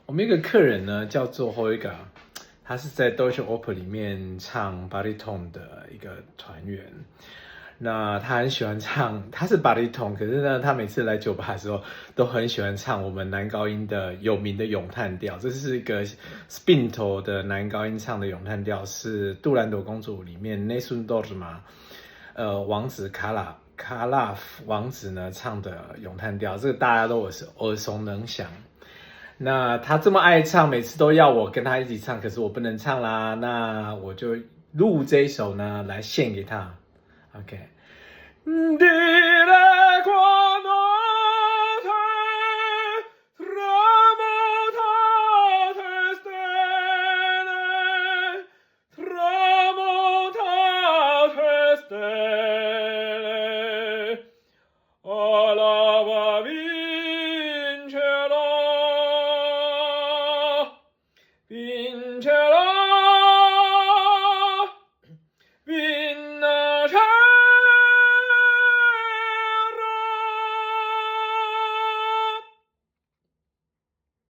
我们一个客人呢叫做 Hoiga，他是在 Deutsche Oper 里面唱 baritone 的一个团员。那他很喜欢唱，他是 baritone，可是呢，他每次来酒吧的时候都很喜欢唱我们男高音的有名的咏叹调。这是一个 Spinto 的男高音唱的咏叹调，是杜兰朵公主里面 Nessun Dorma，王子卡拉夫王子呢唱的咏叹调，这个大家都耳熟能详。那他这么爱唱，每次都要我跟他一起唱，可是我不能唱啦，那我就录这一首呢来献给他。OK。Dire qua notte tramontate stelle, tramontate stelle, alaba vincerà, vincerà.